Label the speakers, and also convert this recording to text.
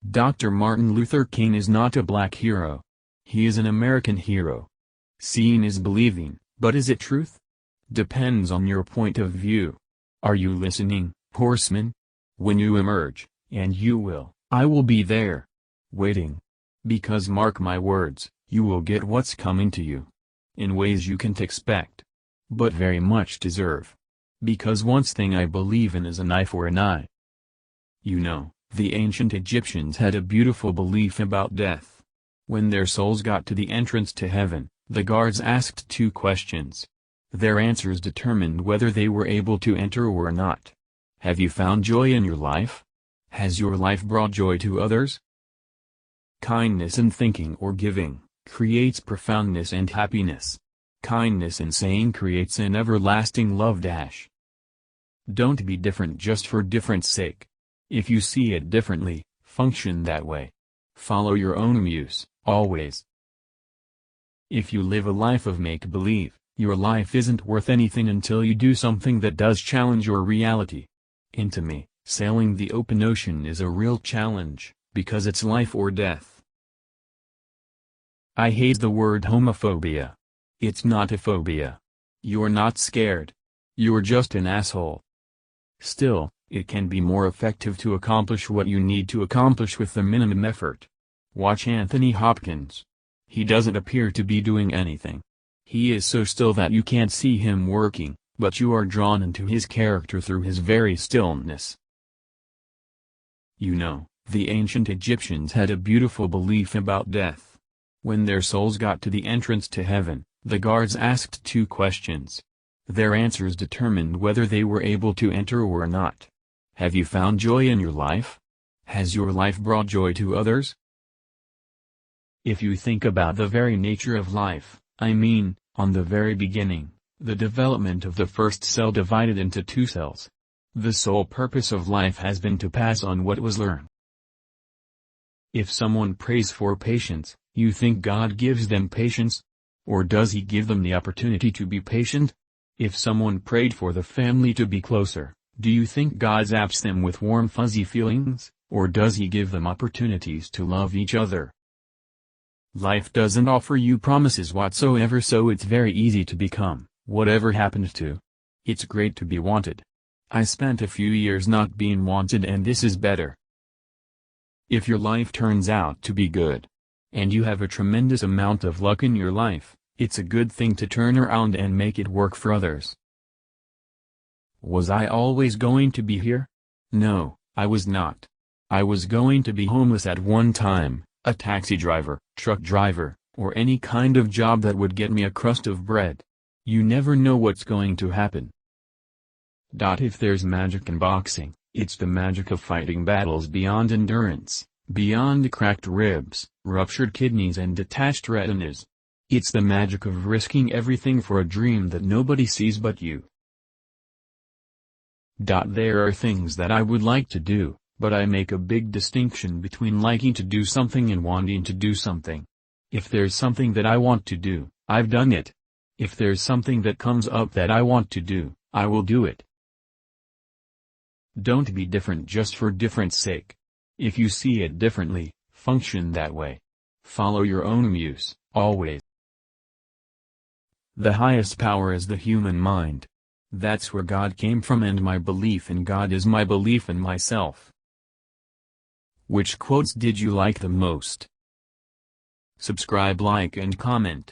Speaker 1: Dr. Martin Luther King is not a black hero. He is an American hero. Seeing is believing, but is it truth? Depends on your point of view. Are you listening, horseman? When you emerge, and you will, I will be there. Waiting. Because mark my words, you will get what's coming to you. In ways you can't expect. But very much deserve. Because one thing I believe in is an eye for an eye. You know, the ancient Egyptians had a beautiful belief about death. When their souls got to the entrance to heaven, the guards asked two questions. Their answers determined whether they were able to enter or not. Have you found joy in your life? Has your life brought joy to others? Kindness in thinking or giving creates profoundness and happiness. Kindness in saying creates an everlasting love. Don't be different just for difference sake. If you see it differently, function that way. Follow your own muse, always. If you live a life of make-believe, your life isn't worth anything until you do something that does challenge your reality. To me, sailing the open ocean is a real challenge, because it's life or death. I hate the word homophobia. It's not a phobia. You're not scared. You're just an asshole. Still, it can be more effective to accomplish what you need to accomplish with the minimum effort. Watch Anthony Hopkins. He doesn't appear to be doing anything. He is so still that you can't see him working, but you are drawn into his character through his very stillness. You know, the ancient Egyptians had a beautiful belief about death. When their souls got to the entrance to heaven, the guards asked two questions. Their answers determined whether they were able to enter or not. Have you found joy in your life? Has your life brought joy to others? If you think about the very nature of life, I mean, on the very beginning, the development of the first cell divided into two cells. The sole purpose of life has been to pass on what was learned. If someone prays for patience, you think God gives them patience? Or does he give them the opportunity to be patient? If someone prayed for the family to be closer, do you think God zaps them with warm fuzzy feelings, or does he give them opportunities to love each other? Life doesn't offer you promises whatsoever, so it's very easy to become whatever happened to. It's great to be wanted. I spent a few years not being wanted, and this is better. If your life turns out to be good, and you have a tremendous amount of luck in your life, it's a good thing to turn around and make it work for others. Was I always going to be here? No, I was not. I was going to be homeless at one time, a taxi driver, truck driver, or any kind of job that would get me a crust of bread. You never know what's going to happen. If there's magic in boxing, it's the magic of fighting battles beyond endurance, beyond cracked ribs, ruptured kidneys and detached retinas. It's the magic of risking everything for a dream that nobody sees but you. There are things that I would like to do, but I make a big distinction between liking to do something and wanting to do something. If there's something that I want to do, I've done it. If there's something that comes up that I want to do, I will do it. Don't be different just for difference sake. If you see it differently, function that way. Follow your own muse, always. The highest power is the human mind. That's where God came from, and my belief in God is my belief in myself. Which quotes did you like the most? Subscribe, like and comment.